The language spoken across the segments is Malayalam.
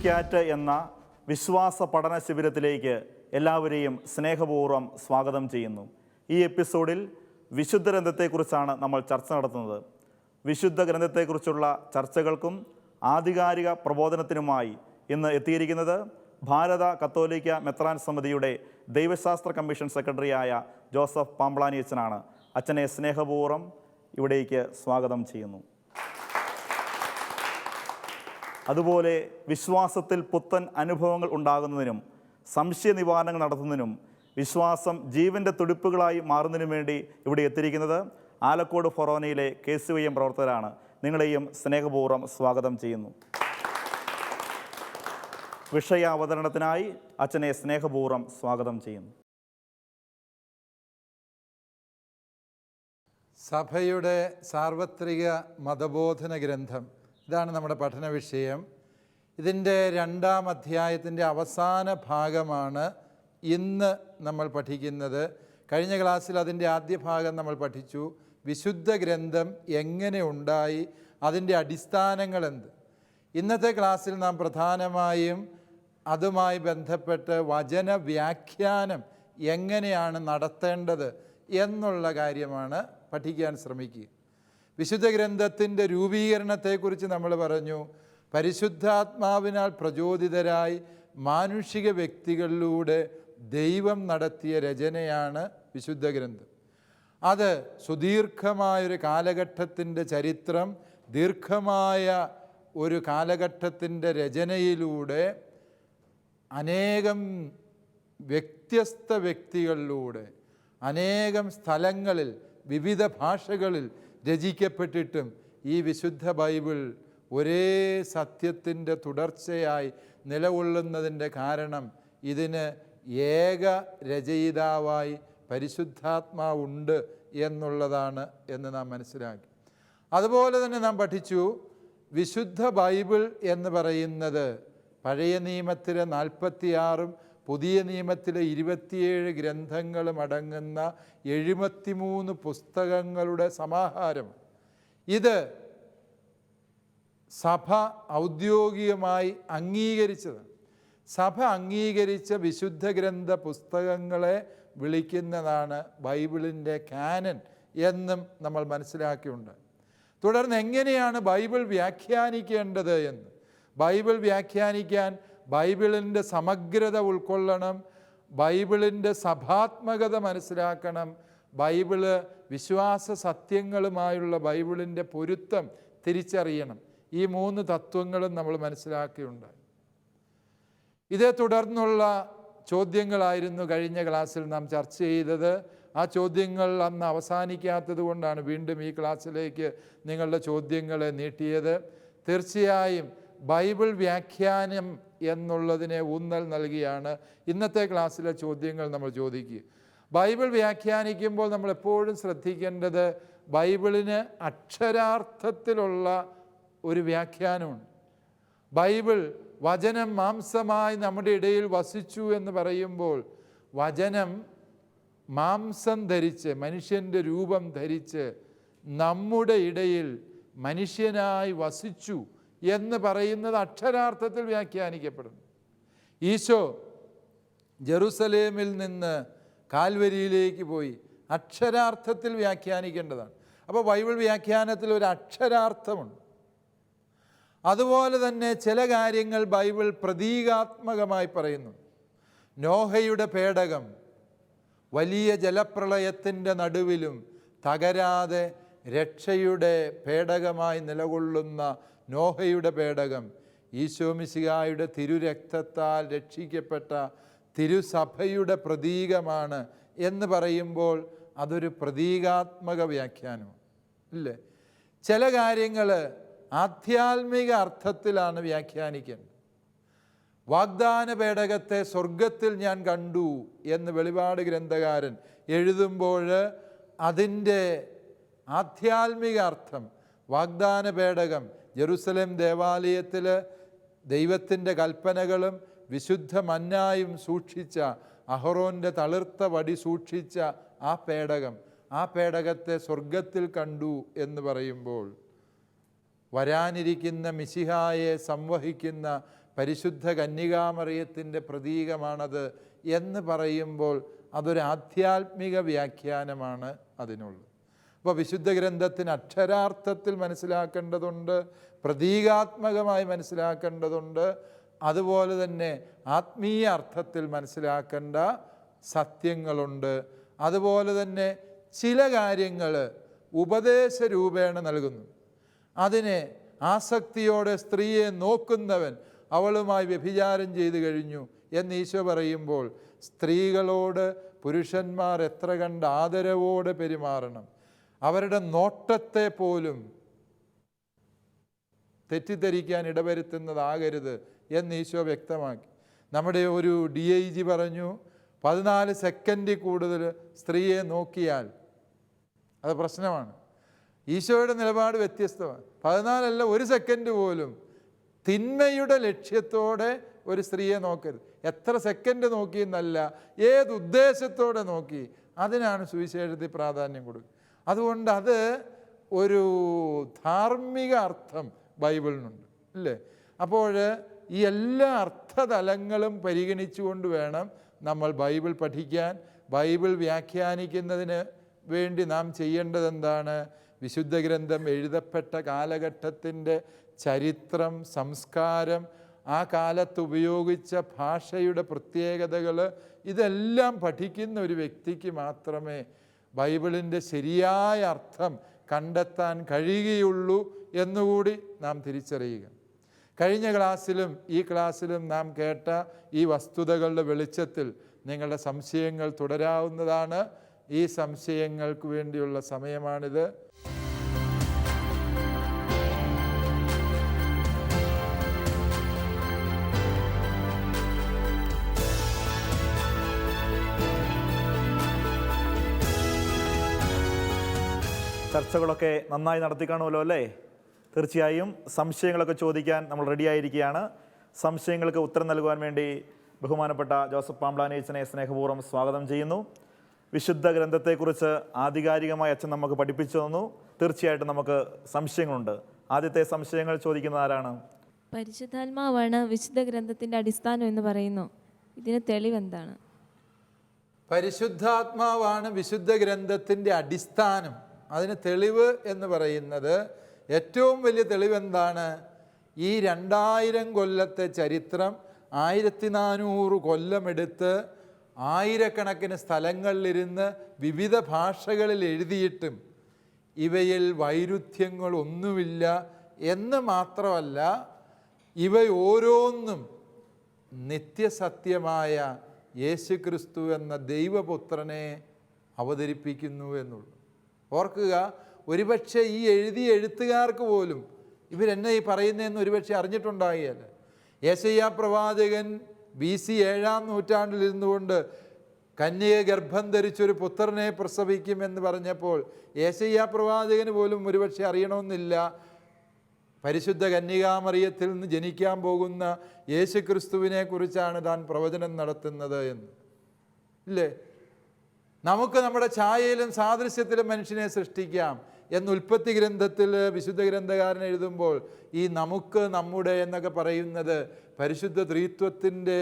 ചുഴലിക്കാറ്റ് എന്ന വിശ്വാസ പഠന ശിബിരത്തിലേക്ക് എല്ലാവരെയും സ്നേഹപൂർവ്വം സ്വാഗതം ചെയ്യുന്നു. ഈ എപ്പിസോഡിൽ വിശുദ്ധ ഗ്രന്ഥത്തെക്കുറിച്ചാണ് നമ്മൾ ചർച്ച നടത്തുന്നത്. വിശുദ്ധ ഗ്രന്ഥത്തെക്കുറിച്ചുള്ള ചർച്ചകൾക്കും ആധികാരിക പ്രബോധനത്തിനുമായി ഇന്ന് എത്തിയിരിക്കുന്നത് ഭാരത കത്തോലിക്ക മെത്രാൻ സമിതിയുടെ ദൈവശാസ്ത്ര കമ്മീഷൻ സെക്രട്ടറിയായ ജോസഫ് പാമ്പ്ളാനി അച്ഛനാണ്. അച്ഛനെ സ്നേഹപൂർവ്വം ഇവിടേക്ക് സ്വാഗതം ചെയ്യുന്നു. അതുപോലെ വിശ്വാസത്തിൽ പുത്തൻ അനുഭവങ്ങൾ ഉണ്ടാകുന്നതിനും സംശയ നിവാരണങ്ങൾ നടത്തുന്നതിനും വിശ്വാസം ജീവൻ്റെ തുടിപ്പുകളായി മാറുന്നതിനും വേണ്ടി ഇവിടെ എത്തിയിരിക്കുന്നത് ആലക്കോട് ഫൊറോനയിലെ KCYM പ്രവർത്തകരാണ്. നിങ്ങളെയും സ്നേഹപൂർവ്വം സ്വാഗതം ചെയ്യുന്നു. വിഷയാവതരണത്തിനായി അച്ഛനെ സ്നേഹപൂർവ്വം സ്വാഗതം ചെയ്യുന്നു. സഭയുടെ സാർവത്രിക മതബോധന ഗ്രന്ഥം, ഇതാണ് നമ്മുടെ പഠന വിഷയം. ഇതിൻ്റെ 2-ാം അധ്യായത്തിൻ്റെ അവസാന ഭാഗമാണ് ഇന്ന് നമ്മൾ പഠിക്കുന്നത്. കഴിഞ്ഞ ക്ലാസ്സിൽ അതിൻ്റെ ആദ്യ ഭാഗം നമ്മൾ പഠിച്ചു. വിശുദ്ധ ഗ്രന്ഥം എങ്ങനെ ഉണ്ടായി, അതിൻ്റെ അടിസ്ഥാനങ്ങൾ എന്ത്. ഇന്നത്തെ ക്ലാസ്സിൽ നാം പ്രധാനമായും അതുമായി ബന്ധപ്പെട്ട് വചന വ്യാഖ്യാനം എങ്ങനെയാണ് നടത്തേണ്ടത് എന്നുള്ള കാര്യമാണ് പഠിക്കാൻ ശ്രമിക്കുക. വിശുദ്ധ ഗ്രന്ഥത്തിൻ്റെ രൂപീകരണത്തെക്കുറിച്ച് നമ്മൾ പറഞ്ഞു. പരിശുദ്ധാത്മാവിനാൽ പ്രചോദിതരായി മാനുഷിക വ്യക്തികളിലൂടെ ദൈവം നടത്തിയ രചനയാണ് വിശുദ്ധ ഗ്രന്ഥം. അത് സുദീർഘമായൊരു കാലഘട്ടത്തിൻ്റെ ചരിത്രം, ദീർഘമായ ഒരു കാലഘട്ടത്തിൻ്റെ രചനയിലൂടെ അനേകം വ്യത്യസ്ത വ്യക്തികളിലൂടെ അനേകം സ്ഥലങ്ങളിൽ വിവിധ ഭാഷകളിൽ രചിക്കപ്പെട്ടിട്ടും ഈ വിശുദ്ധ ബൈബിൾ ഒരേ സത്യത്തിൻ്റെ തുടർച്ചയായി നിലകൊള്ളുന്നതിൻ്റെ കാരണം ഇതിന് ഏക രചയിതാവായി പരിശുദ്ധാത്മാവുണ്ട് എന്നുള്ളതാണ് എന്ന് നാം മനസ്സിലാക്കി. അതുപോലെ തന്നെ നാം പഠിച്ചു, വിശുദ്ധ ബൈബിൾ എന്ന് പറയുന്നത് പഴയ നിയമത്തിലെ 46-ഉം പുതിയ നിയമത്തിലെ 27 ഗ്രന്ഥങ്ങളും അടങ്ങുന്ന 73 പുസ്തകങ്ങളുടെ സമാഹാരം. ഇത് സഭ ഔദ്യോഗികമായി അംഗീകരിച്ചതാണ്. സഭ അംഗീകരിച്ച വിശുദ്ധ ഗ്രന്ഥ പുസ്തകങ്ങളെ വിളിക്കുന്നതാണ് ബൈബിളിൻ്റെ കാനൻ എന്നും നമ്മൾ മനസ്സിലാക്കിയുണ്ട്. തുടർന്ന് എങ്ങനെയാണ് ബൈബിൾ വ്യാഖ്യാനിക്കേണ്ടത് എന്ന്. ബൈബിൾ വ്യാഖ്യാനിക്കാൻ ബൈബിളിൻ്റെ സമഗ്രത ഉൾക്കൊള്ളണം, ബൈബിളിൻ്റെ സഭാത്മകത മനസ്സിലാക്കണം, ബൈബിള് വിശ്വാസ സത്യങ്ങളുമായുള്ള ബൈബിളിൻ്റെ പൊരുത്തം തിരിച്ചറിയണം. ഈ 3 തത്വങ്ങളും നമ്മൾ മനസ്സിലാക്കിയുണ്ടായി. ഇതേ തുടർന്നുള്ള ചോദ്യങ്ങളായിരുന്നു കഴിഞ്ഞ ക്ലാസ്സിൽ നാം ചർച്ച ചെയ്തത്. ആ ചോദ്യങ്ങൾ അന്ന് അവസാനിക്കാത്തത് കൊണ്ടാണ് വീണ്ടും ഈ ക്ലാസ്സിലേക്ക് നിങ്ങളുടെ ചോദ്യങ്ങളെ നീട്ടിയത്. തീർച്ചയായും ബൈബിൾ വ്യാഖ്യാനം എന്നുള്ളതിനെ ഊന്നൽ നൽകിയാണ് ഇന്നത്തെ ക്ലാസ്സിലെ ചോദ്യങ്ങൾ നമ്മൾ ചോദിക്കുക. ബൈബിൾ വ്യാഖ്യാനിക്കുമ്പോൾ നമ്മൾ എപ്പോഴും ശ്രദ്ധിക്കേണ്ടത് ബൈബിളിന് അക്ഷരാർത്ഥത്തിലുള്ള ഒരു വ്യാഖ്യാനമുണ്ട്. ബൈബിൾ വചനം മാംസമായി നമ്മുടെ ഇടയിൽ വസിച്ചു എന്ന് പറയുമ്പോൾ വചനം മാംസം ധരിച്ച്, മനുഷ്യൻ്റെ രൂപം ധരിച്ച് നമ്മുടെ ഇടയിൽ മനുഷ്യനായി വസിച്ചു എന്ന് പറയുന്നത് അക്ഷരാർത്ഥത്തിൽ വ്യാഖ്യാനിക്കപ്പെടുന്നു. ഈശോ ജെറുസലേമിൽ നിന്ന് കാൽവരിയിലേക്ക് പോയി, അക്ഷരാർത്ഥത്തിൽ വ്യാഖ്യാനിക്കേണ്ടതാണ്. അപ്പോൾ ബൈബിൾ വ്യാഖ്യാനത്തിൽ ഒരു അക്ഷരാർത്ഥമുണ്ട്. അതുപോലെ തന്നെ ചില കാര്യങ്ങൾ ബൈബിൾ പ്രതീകാത്മകമായി പറയുന്നു. നോഹയുടെ പേടകം വലിയ ജലപ്രളയത്തിൻ്റെ നടുവിലും തകരാതെ രക്ഷയുടെ പേടകമായി നിലകൊള്ളുന്ന നോഹയുടെ പേടകം ഈശോ മിശിഹായുടെ തിരുരക്തത്താൽ രക്ഷിക്കപ്പെട്ട തിരുസഭയുടെ പ്രതീകമാണ് എന്ന് പറയുമ്പോൾ അതൊരു പ്രതീകാത്മക വ്യാഖ്യാനമാണ്, ഇല്ലേ? ചില കാര്യങ്ങൾ ആധ്യാത്മിക അർത്ഥത്തിലാണ് വ്യാഖ്യാനിക്കേണ്ടത്. വാഗ്ദാന പേടകത്തെ സ്വർഗത്തിൽ ഞാൻ കണ്ടു എന്ന് വെളിപാട് ഗ്രന്ഥകാരൻ എഴുതുമ്പോൾ അതിൻ്റെ ആധ്യാത്മിക അർത്ഥം, വാഗ്ദാന പേടകം ജെറുസലേം ദേവാലയത്തിൽ ദൈവത്തിൻ്റെ കൽപ്പനകളും വിശുദ്ധ മന്നായും സൂക്ഷിച്ച, അഹറോൻ്റെ തളിർത്ത വടി സൂക്ഷിച്ച ആ പേടകത്തെ സ്വർഗത്തിൽ കണ്ടു എന്ന് പറയുമ്പോൾ വരാനിരിക്കുന്ന മിശിഹായെ സംവഹിക്കുന്ന പരിശുദ്ധ കന്യകാമറിയത്തിൻ്റെ പ്രതീകമാണത് എന്ന് പറയുമ്പോൾ അതൊരു ആധ്യാത്മിക വ്യാഖ്യാനമാണ് അതിനുള്ളത്. അപ്പോൾ വിശുദ്ധ ഗ്രന്ഥത്തിന് അക്ഷരാർത്ഥത്തിൽ മനസ്സിലാക്കേണ്ടതുണ്ട്, പ്രതീകാത്മകമായി മനസ്സിലാക്കേണ്ടതുണ്ട്, അതുപോലെ തന്നെ ആത്മീയ അർത്ഥത്തിൽ മനസ്സിലാക്കേണ്ട സത്യങ്ങളുണ്ട്. അതുപോലെ തന്നെ ചില കാര്യങ്ങൾ ഉപദേശ രൂപേണ നൽകുന്നു. അതിനെ ആസക്തിയോടെ സ്ത്രീയെ നോക്കുന്നവൻ അവളുമായി വ്യഭിചാരം ചെയ്തു കഴിഞ്ഞു എന്ന് ഈശോ പറയുമ്പോൾ സ്ത്രീകളോട് പുരുഷന്മാർ എത്ര കണ്ട് ആദരവോടെ പെരുമാറണം, അവരുടെ നോട്ടത്തെ പോലും തെറ്റിദ്ധരിക്കാൻ ഇടവരുത്തുന്നതാകരുത് എന്ന് ഈശോ വ്യക്തമാക്കി. നമ്മുടെ ഒരു DIG പറഞ്ഞു, 14 സെക്കൻഡിൽ കൂടുതൽ സ്ത്രീയെ നോക്കിയാൽ അത് പ്രശ്നമാണ്. ഈശോയുടെ നിലപാട് വ്യത്യസ്തമാണ്. 14 അല്ല, 1 സെക്കൻഡ് പോലും തിന്മയുടെ ലക്ഷ്യത്തോടെ ഒരു സ്ത്രീയെ നോക്കരുത്. എത്ര സെക്കൻഡ് നോക്കി എന്നല്ല, ഏത് ഉദ്ദേശത്തോടെ നോക്കി, അതിനാണ് സുവിശേഷത്തിൽ പ്രാധാന്യം കൊടുക്കുക. അതുകൊണ്ട് അത് ഒരു ധാർമ്മിക അർത്ഥം ബൈബിളിനുണ്ട്, ഇല്ലേ? അപ്പോൾ ഈ എല്ലാ അർത്ഥതലങ്ങളും പരിഗണിച്ചുകൊണ്ട് വേണം നമ്മൾ ബൈബിൾ പഠിക്കാൻ. ബൈബിൾ വ്യാഖ്യാനിക്കുന്നതിന് വേണ്ടി നാം ചെയ്യേണ്ടത് എന്താണ്? വിശുദ്ധ ഗ്രന്ഥം എഴുതപ്പെട്ട കാലഘട്ടത്തിൻ്റെ ചരിത്രം, സംസ്കാരം, ആ കാലത്ത് ഉപയോഗിച്ച ഭാഷയുടെ പ്രത്യേകതകൾ, ഇതെല്ലാം പഠിക്കുന്ന ഒരു വ്യക്തിക്ക് മാത്രമേ ബൈബിളിൻ്റെ ശരിയായ അർത്ഥം കണ്ടെത്താൻ കഴിയുകയുള്ളൂ എന്നുകൂടി നാം തിരിച്ചറിയുക. കഴിഞ്ഞ ക്ലാസ്സിലും ഈ ക്ലാസ്സിലും നാം കേട്ട ഈ വസ്തുതകളുടെ വെളിച്ചത്തിൽ നിങ്ങളുടെ സംശയങ്ങൾ തുടരാവുന്നതാണ്. ഈ സംശയങ്ങൾക്ക് വേണ്ടിയുള്ള സമയമാണിത്. ചർച്ചകളൊക്കെ നന്നായി നടത്തിക്കാണുമല്ലോ അല്ലേ? തീർച്ചയായും സംശയങ്ങളൊക്കെ ചോദിക്കാൻ നമ്മൾ റെഡിയായിരിക്കുകയാണ്. സംശയങ്ങൾക്ക് ഉത്തരം നൽകുവാൻ വേണ്ടി ബഹുമാനപ്പെട്ട ജോസഫ് പാംബ്ലാനിയച്ചനെ സ്നേഹപൂർവ്വം സ്വാഗതം ചെയ്യുന്നു. വിശുദ്ധ ഗ്രന്ഥത്തെക്കുറിച്ച് ആധികാരികമായി അച്ഛൻ നമുക്ക് പഠിപ്പിച്ചു തന്നു. തീർച്ചയായിട്ടും നമുക്ക് സംശയങ്ങളുണ്ട്. ആദ്യത്തെ സംശയങ്ങൾ ചോദിക്കുന്നത് ആരാണ്? പരിശുദ്ധാത്മാവാണ് വിശുദ്ധ ഗ്രന്ഥത്തിൻ്റെ അടിസ്ഥാനം എന്ന് പറയുന്നു. ഇതിന് തെളിവെന്താണ്? പരിശുദ്ധാത്മാവാണ് വിശുദ്ധ ഗ്രന്ഥത്തിൻ്റെ അടിസ്ഥാനം. അതിന് തെളിവ് എന്ന് പറയുന്നത്, ഏറ്റവും വലിയ തെളിവെന്താണ്? ഈ 2000 കൊല്ലത്തെ ചരിത്രം 1400 കൊല്ലമെടുത്ത് ആയിരക്കണക്കിന് സ്ഥലങ്ങളിലിരുന്ന് വിവിധ ഭാഷകളിൽ എഴുതിയിട്ടും ഇവയിൽ വൈരുദ്ധ്യങ്ങളൊന്നുമില്ല എന്ന് മാത്രമല്ല, ഇവ ഓരോന്നും നിത്യസത്യമായ യേശുക്രിസ്തു എന്ന ദൈവപുത്രനെ അവതരിപ്പിക്കുന്നു എന്നുള്ളൂ. ഓർക്കുക, ഒരുപക്ഷെ ഈ എഴുതിയ എഴുത്തുകാർക്ക് പോലും ഇവരെന്നെ ഈ പറയുന്നതെന്ന് ഒരുപക്ഷെ അറിഞ്ഞിട്ടുണ്ടാകുകയല്ല. യെശയ്യാ പ്രവാചകൻ BC 7-ാം നൂറ്റാണ്ടിൽ ഇരുന്നുകൊണ്ട് കന്യക ഗർഭം ധരിച്ചൊരു പുത്രനെ പ്രസവിക്കുമെന്ന് പറഞ്ഞപ്പോൾ യെശയ്യാ പ്രവാചകന് പോലും ഒരുപക്ഷെ അറിയണമെന്നില്ല പരിശുദ്ധ കന്യകാമറിയത്തിൽ നിന്ന് ജനിക്കാൻ പോകുന്ന യേശുക്രിസ്തുവിനെ കുറിച്ചാണ് താൻ പ്രവചനം നടത്തുന്നത് എന്ന്, ഇല്ലേ? നമുക്ക് നമ്മുടെ ഛായയിലും സാദൃശ്യത്തിലും മനുഷ്യനെ സൃഷ്ടിക്കാം എന്ന് ഉൽപ്പത്തി ഗ്രന്ഥത്തിൽ വിശുദ്ധ ഗ്രന്ഥകാരൻ എഴുതുമ്പോൾ ഈ നമുക്ക്, നമ്മുടെ എന്നൊക്കെ പറയുന്നത് പരിശുദ്ധ ത്രിത്വത്തിൻ്റെ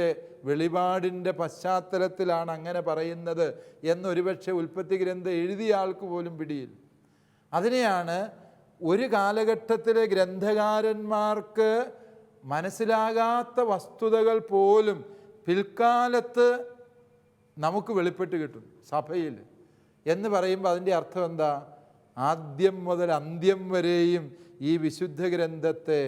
വെളിപാടിൻ്റെ പശ്ചാത്തലത്തിലാണ് അങ്ങനെ പറയുന്നത് എന്നൊരുപക്ഷെ ഉൽപ്പത്തി ഗ്രന്ഥം എഴുതിയ ആൾക്ക് പോലും പിടിയില്ല. അതിനെയാണ് ഒരു കാലഘട്ടത്തിലെ ഗ്രന്ഥകാരന്മാർക്ക് മനസ്സിലാകാത്ത വസ്തുതകൾ പോലും പിൽക്കാലത്ത് നമുക്ക് വെളിപ്പെട്ട് കിട്ടും സഭയിൽ എന്ന് പറയുമ്പോൾ അതിൻ്റെ അർത്ഥം എന്താ? ആദ്യം മുതൽ അന്ത്യം വരെയും ഈ വിശുദ്ധ ഗ്രന്ഥത്തെ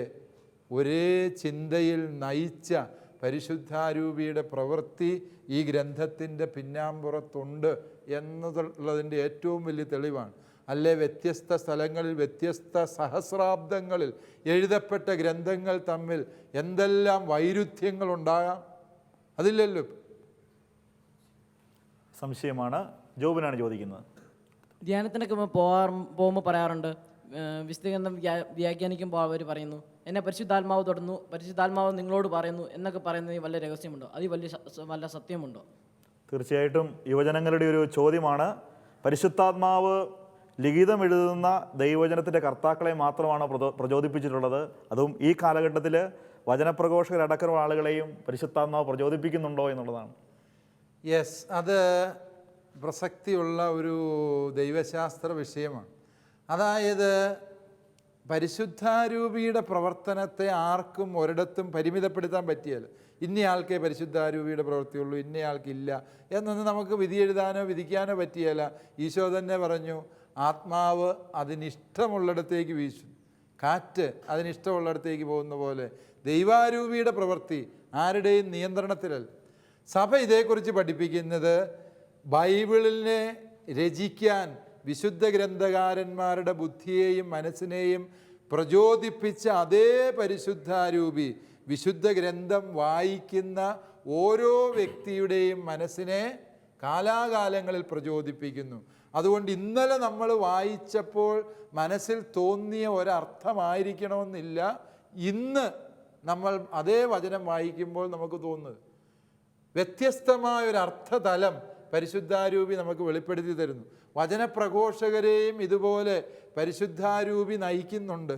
ഒരേ ചിന്തയിൽ നയിച്ച പരിശുദ്ധാരൂപിയുടെ പ്രവൃത്തി ഈ ഗ്രന്ഥത്തിൻ്റെ പിന്നാമ്പുറത്തുണ്ട് എന്നുള്ളതിൻ്റെ ഏറ്റവും വലിയ തെളിവാണ്. അല്ലേ, വ്യത്യസ്ത സ്ഥലങ്ങളിൽ വ്യത്യസ്ത സഹസ്രാബ്ദങ്ങളിൽ എഴുതപ്പെട്ട ഗ്രന്ഥങ്ങൾ തമ്മിൽ എന്തെല്ലാം വൈരുദ്ധ്യങ്ങളുണ്ടാകാം? അതില്ലല്ലോ. സംശയമാണ്. ജോബിനാണ് ചോദിക്കുന്നത്. ധ്യാനത്തിനൊക്കെ പോകുമ്പോൾ പറയാറുണ്ട്, വിശുദ്ധ ഗ്രന്ഥം വ്യാഖ്യാനിക്കുമ്പോൾ അവർ പറയുന്നു, എന്നെ പരിശുദ്ധാത്മാവ് തൊടുന്നു, പരിശുദ്ധാത്മാവ് നിങ്ങളോട് പറയുന്നു എന്നൊക്കെ പറയുന്നതിൽ വല്ല രഹസ്യമുണ്ടോ? അതിൽ വല്ല സത്യമുണ്ടോ? തീർച്ചയായിട്ടും യുവജനങ്ങളുടെ ഒരു ചോദ്യമാണ്. പരിശുദ്ധാത്മാവ് ലിഖിതം എഴുതുന്ന ദൈവവചനത്തിൻ്റെ കർത്താക്കളെ മാത്രമാണ് പ്രചോദിപ്പിച്ചിട്ടുള്ളത്. അതും ഈ കാലഘട്ടത്തിൽ വചനപ്രഘോഷകരടക്കമുള്ള ആളുകളെയും പരിശുദ്ധാത്മാവ് പ്രചോദിപ്പിക്കുന്നുണ്ടോ എന്നുള്ളതാണ്. യെസ്, അത് പ്രസക്തിയുള്ള ഒരു ദൈവശാസ്ത്ര വിഷയമാണ്. അതായത് പരിശുദ്ധാരൂപിയുടെ പ്രവർത്തനത്തെ ആർക്കും ഒരിടത്തും പരിമിതപ്പെടുത്താൻ പറ്റിയല്ല. ഇന്നയാൾക്കേ പരിശുദ്ധാരൂപിയുടെ പ്രവൃത്തിയുള്ളൂ, ഇന്നയാൾക്കില്ല എന്നൊന്നും നമുക്ക് വിധി എഴുതാനോ വിധിക്കാനോ പറ്റിയല്ല. ഈശോ തന്നെ പറഞ്ഞു, ആത്മാവ് അതിനിഷ്ടമുള്ളിടത്തേക്ക് വീശും, കാറ്റ് അതിനിഷ്ടമുള്ളിടത്തേക്ക് പോകുന്ന പോലെ ദൈവാരൂപിയുടെ പ്രവൃത്തി ആരുടെയും നിയന്ത്രണത്തിലല്ല. സഭ ഇതേക്കുറിച്ച് പഠിപ്പിക്കുന്നത് ബൈബിളിനെ രചിക്കാൻ വിശുദ്ധ ഗ്രന്ഥകാരന്മാരുടെ ബുദ്ധിയെയും മനസ്സിനെയും പ്രചോദിപ്പിച്ച അതേ പരിശുദ്ധാരൂപി വിശുദ്ധ ഗ്രന്ഥം വായിക്കുന്ന ഓരോ വ്യക്തിയുടെയും മനസ്സിനെ കാലാകാലങ്ങളിൽ പ്രചോദിപ്പിക്കുന്നു. അതുകൊണ്ട് ഇന്നലെ നമ്മൾ വായിച്ചപ്പോൾ മനസ്സിൽ തോന്നിയ ഒരർത്ഥമായിരിക്കണമെന്നില്ല ഇന്ന് നമ്മൾ അതേ വചനം വായിക്കുമ്പോൾ നമുക്ക് തോന്നുന്നത്. വ്യത്യസ്തമായൊരർത്ഥതലം പരിശുദ്ധാരൂപി നമുക്ക് വെളിപ്പെടുത്തി തരുന്നു. വചനപ്രഘോഷകരെയും ഇതുപോലെ പരിശുദ്ധാരൂപി നയിക്കുന്നുണ്ട്.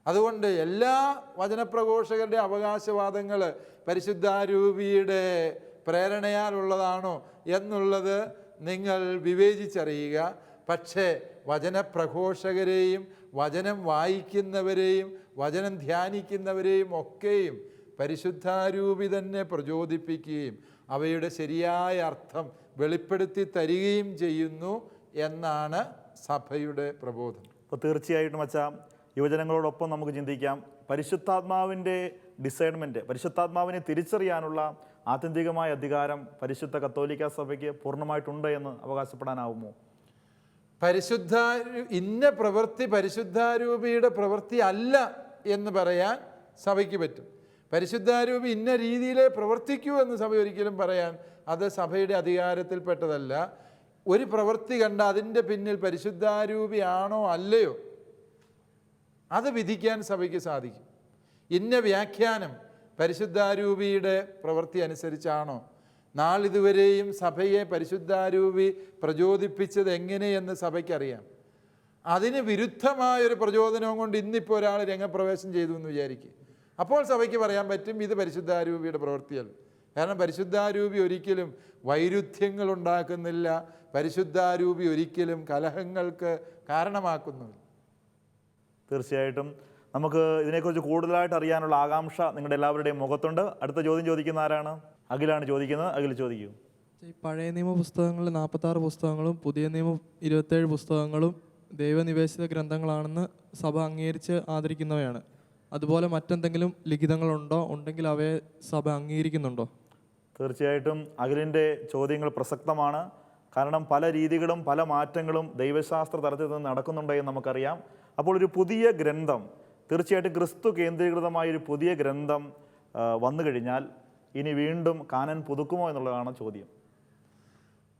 അതുകൊണ്ട് എല്ലാ വചനപ്രഘോഷകരുടെ അവകാശവാദങ്ങൾ പരിശുദ്ധാരൂപിയുടെ പ്രേരണയാലുള്ളതാണോ എന്നുള്ളത് നിങ്ങൾ വിവേചിച്ചറിയുക. പക്ഷേ വചനപ്രഘോഷകരെയും വചനം വായിക്കുന്നവരെയും വചനം ധ്യാനിക്കുന്നവരെയും ഒക്കെയും പരിശുദ്ധാരൂപി തന്നെ പ്രചോദിപ്പിക്കുകയും അവയുടെ ശരിയായ അർത്ഥം വെളിപ്പെടുത്തി തരികയും ചെയ്യുന്നു എന്നാണ് സഭയുടെ പ്രബോധം. അപ്പോൾ തീർച്ചയായിട്ടും അച്ഛാ, യുവജനങ്ങളോടൊപ്പം നമുക്ക് ചിന്തിക്കാം. പരിശുദ്ധാത്മാവിൻ്റെ ഡിസൈൻമെൻറ്റ്, പരിശുദ്ധാത്മാവിനെ തിരിച്ചറിയാനുള്ള ആത്യന്തികമായ അധികാരം പരിശുദ്ധ കത്തോലിക്ക സഭയ്ക്ക് പൂർണ്ണമായിട്ടുണ്ട് എന്ന് അവകാശപ്പെടാനാവുമോ? ഇന്ന പ്രവൃത്തി പരിശുദ്ധാരൂപിയുടെ പ്രവൃത്തി അല്ല എന്ന് പറയാൻ സഭയ്ക്ക് പറ്റും. പരിശുദ്ധാരൂപി ഇന്ന രീതിയിലേ പ്രവർത്തിക്കൂ എന്ന് സഭ ഒരിക്കലും പറയാൻ അത് സഭയുടെ അധികാരത്തിൽപ്പെട്ടതല്ല. ഒരു പ്രവൃത്തി കണ്ട അതിൻ്റെ പിന്നിൽ പരിശുദ്ധാരൂപി ആണോ അല്ലയോ അത് വിധിക്കാൻ സഭയ്ക്ക് സാധിക്കും. ഇന്ന വ്യാഖ്യാനം പരിശുദ്ധാരൂപിയുടെ പ്രവൃത്തി അനുസരിച്ചാണോ, നാളിതുവരെയും സഭയെ പരിശുദ്ധാരൂപി പ്രചോദിപ്പിച്ചത് എങ്ങനെയെന്ന് സഭയ്ക്കറിയാം. അതിന് വിരുദ്ധമായൊരു പ്രചോദനവും കൊണ്ട് ഇന്നിപ്പോൾ ഒരാൾ രംഗപ്രവേശം ചെയ്തു എന്ന് വിചാരിക്കുക, അപ്പോൾ സഭയ്ക്ക് പറയാൻ പറ്റും ഇത് പരിശുദ്ധാരൂപിയുടെ പ്രവൃത്തിയല്ല. കാരണം പരിശുദ്ധാരൂപി ഒരിക്കലും വൈരുദ്ധ്യങ്ങൾ ഉണ്ടാക്കുന്നില്ല, പരിശുദ്ധാരൂപി ഒരിക്കലും കലഹങ്ങൾക്ക് കാരണമാക്കുന്നില്ല. തീർച്ചയായിട്ടും നമുക്ക് ഇതിനെക്കുറിച്ച് കൂടുതലായിട്ട് അറിയാനുള്ള ആകാംക്ഷ നിങ്ങളുടെ എല്ലാവരുടെയും മുഖത്തുണ്ട്. അടുത്ത ചോദ്യം ചോദിക്കുന്ന ആരാണ്? അഖിലാണ് ചോദിക്കുന്നത്. അഖിൽ ചോദിക്കൂ. ഈ പഴയ നിയമ പുസ്തകങ്ങളിൽ 46 പുസ്തകങ്ങളും പുതിയ നിയമം 27 പുസ്തകങ്ങളും ദൈവനിവേശിത ഗ്രന്ഥങ്ങളാണെന്ന് സഭ അംഗീകരിച്ച് ആദരിക്കുന്നവയാണ്. അതുപോലെ മറ്റെന്തെങ്കിലും ലിഖിതങ്ങളുണ്ടോ? ഉണ്ടെങ്കിൽ അവയെ സഭ അംഗീകരിക്കുന്നുണ്ടോ? തീർച്ചയായിട്ടും അഖിലിൻ്റെ ചോദ്യങ്ങൾ പ്രസക്തമാണ്. കാരണം പല രീതികളും പല മാറ്റങ്ങളും ദൈവശാസ്ത്ര തലത്തിൽ നിന്ന് നടക്കുന്നുണ്ടെന്ന് നമുക്കറിയാം. അപ്പോൾ ഒരു പുതിയ ഗ്രന്ഥം, തീർച്ചയായിട്ടും ക്രിസ്തു കേന്ദ്രീകൃതമായൊരു പുതിയ ഗ്രന്ഥം വന്നു കഴിഞ്ഞാൽ ഇനി വീണ്ടും കാനൻ പുതുക്കുമോ എന്നുള്ളതാണ് ചോദ്യം.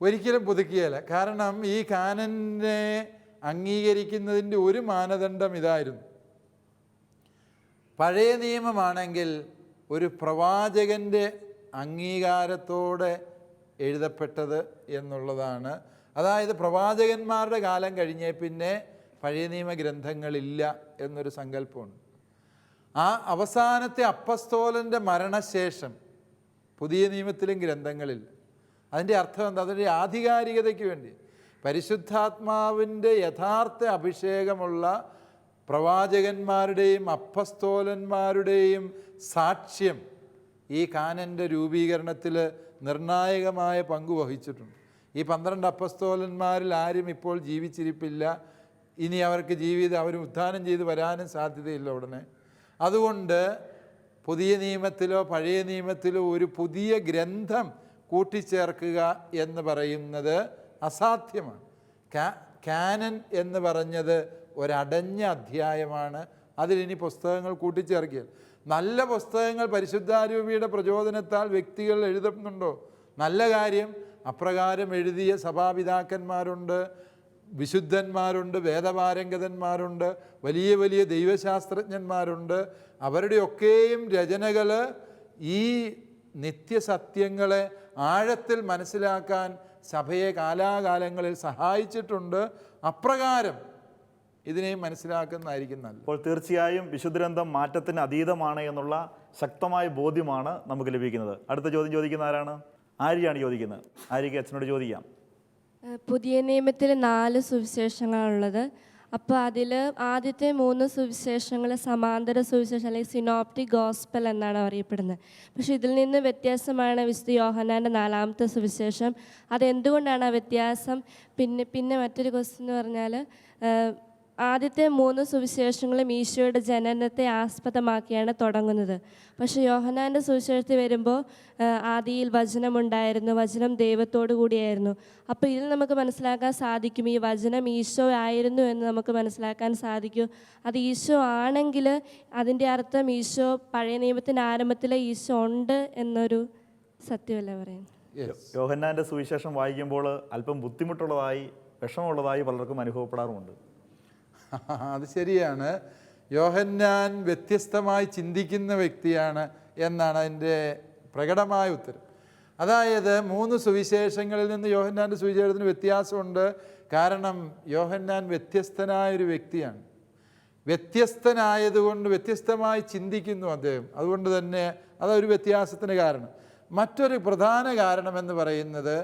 ഒരിക്കലും പുതുക്കിയല്ല. കാരണം ഈ കാനനെ അംഗീകരിക്കുന്നതിൻ്റെ ഒരു മാനദണ്ഡം ഇതായിരുന്നു. പഴയ നിയമമാണെങ്കിൽ ഒരു പ്രവാചകൻ്റെ അംഗീകാരത്തോടെ എഴുതപ്പെട്ടത് എന്നുള്ളതാണ്. അതായത് പ്രവാചകന്മാരുടെ കാലം കഴിഞ്ഞേ പിന്നെ പഴയ നിയമ ഗ്രന്ഥങ്ങളില്ല എന്നൊരു സങ്കല്പമുണ്ട്. ആ അവസാനത്തെ അപ്പസ്തോലൻ്റെ മരണശേഷം പുതിയ നിയമത്തിലും ഗ്രന്ഥങ്ങളില്ല. അതിൻ്റെ അർത്ഥം എന്താ? അതിൻ്റെ ആധികാരികതയ്ക്ക് വേണ്ടി പരിശുദ്ധാത്മാവിൻ്റെ യഥാർത്ഥ അഭിഷേകമുള്ള പ്രവാചകന്മാരുടെയും അപ്പസ്തോലന്മാരുടെയും സാക്ഷ്യം ഈ കാനൻ്റെ രൂപീകരണത്തിൽ നിർണായകമായ പങ്ക് വഹിച്ചിട്ടുണ്ട്. ഈ 12 അപ്പസ്തോലന്മാരിൽ ആരും ഇപ്പോൾ ജീവിച്ചിരിപ്പില്ല. ഇനി അവർക്ക് അവർ ഉത്ഥാനം ചെയ്ത് വരാനും സാധ്യതയില്ല ഉടനെ. അതുകൊണ്ട് പുതിയ നിയമത്തിലോ പഴയ നിയമത്തിലോ ഒരു പുതിയ ഗ്രന്ഥം കൂട്ടിച്ചേർക്കുക എന്ന് പറയുന്നത് അസാധ്യമാണ്. കാനൻ എന്ന് പറഞ്ഞത് ഒരടഞ്ഞ അധ്യായമാണ്. അതിലിനി പുസ്തകങ്ങൾ കൂട്ടിച്ചേർക്കുക. നല്ല പുസ്തകങ്ങൾ പരിശുദ്ധാരൂപിയുടെ പ്രചോദനത്താൽ വ്യക്തികൾ എഴുതുന്നുണ്ടോ? നല്ല കാര്യം. അപ്രകാരം എഴുതിയ സഭാപിതാക്കന്മാരുണ്ട്, വിശുദ്ധന്മാരുണ്ട്, വേദപാരംഗതന്മാരുണ്ട്, വലിയ വലിയ ദൈവശാസ്ത്രജ്ഞന്മാരുണ്ട്. അവരുടെയൊക്കെയും രചനകൾ ഈ നിത്യസത്യങ്ങളെ ആഴത്തിൽ മനസ്സിലാക്കാൻ സഭയെ കാലാകാലങ്ങളിൽ സഹായിച്ചിട്ടുണ്ട്. അപ്രകാരം ഇതിനെയും മനസ്സിലാക്കുന്നതായിരിക്കും നല്ലത്. അപ്പോൾ തീർച്ചയായും വിശുദ്ധ ഗ്രന്ഥം മാറ്റത്തിന് അതീതമാണ് എന്നുള്ള ശക്തമായ ബോധ്യമാണ് നമുക്ക് ലഭിക്കുന്നത്. അടുത്ത ചോദ്യം ചോദിക്കുന്ന ആരാണ്? ആര്യയാണ് ചോദിക്കുന്നത്. ആര്യയ്ക്ക് അച്ഛനോട് ചോദിക്കാം. പുതിയ നിയമത്തിൽ 4 സുവിശേഷങ്ങളാണുള്ളത്. അപ്പോൾ അതിൽ ആദ്യത്തെ 3 സുവിശേഷങ്ങൾ സമാന്തര സുവിശേഷം അല്ലെങ്കിൽ സിനോപ്റ്റിക് ഗോസ്പൽ എന്നാണ് അറിയപ്പെടുന്നത്. പക്ഷേ ഇതിൽ നിന്ന് വ്യത്യാസമാണ് വിശുദ്ധ യോഹന്നാൻ്റെ 4-ാമത്തെ സുവിശേഷം. അതെന്തുകൊണ്ടാണ് ആ വ്യത്യാസം? പിന്നെ മറ്റൊരു ക്വസ്റ്റ്യൻ എന്ന് പറഞ്ഞാൽ ആദ്യത്തെ 3 സുവിശേഷങ്ങളും ഈശോയുടെ ജനനത്തെ ആസ്പദമാക്കിയാണ് തുടങ്ങുന്നത്. പക്ഷേ യോഹന്നാൻ്റെ സുവിശേഷത്തിൽ വരുമ്പോൾ ആദിയിൽ വചനമുണ്ടായിരുന്നു, വചനം ദൈവത്തോടു കൂടിയായിരുന്നു. അപ്പോൾ ഇതിൽ നമുക്ക് മനസ്സിലാക്കാൻ സാധിക്കും ഈ വചനം ഈശോ ആയിരുന്നു എന്ന് നമുക്ക് മനസ്സിലാക്കാൻ സാധിക്കും. അത് ഈശോ ആണെങ്കിൽ അതിൻ്റെ അർത്ഥം ഈശോ പഴയ നിയമത്തിൻ്റെ ആരംഭത്തിലെ ഈശോ ഉണ്ട് എന്നൊരു സത്യമല്ല പറയുന്നത്. യോഹന്നാൻ്റെ സുവിശേഷം വായിക്കുമ്പോൾ അല്പം ബുദ്ധിമുട്ടുള്ളതായി, വിഷമമുള്ളതായി പലർക്കും അനുഭവപ്പെടാറുമുണ്ട്. അത് ശരിയാണ്. യോഹന്നാൻ വ്യത്യസ്തമായി ചിന്തിക്കുന്ന വ്യക്തിയാണ് എന്നാണ് അതിൻ്റെ പ്രകടമായ ഉത്തരം. അതായത് 3 സുവിശേഷങ്ങളിൽ നിന്ന് യോഹന്നാൻ്റെ സുവിശേഷത്തിന് വ്യത്യാസമുണ്ട്. കാരണം യോഹന്നാൻ വ്യത്യസ്തനായൊരു വ്യക്തിയാണ്. വ്യത്യസ്തനായതുകൊണ്ട് വ്യത്യസ്തമായി ചിന്തിക്കുന്നു അദ്ദേഹം. അതുകൊണ്ട് തന്നെ അതൊരു വ്യത്യാസത്തിന് കാരണം. മറ്റൊരു പ്രധാന കാരണമെന്ന് പറയുന്നത്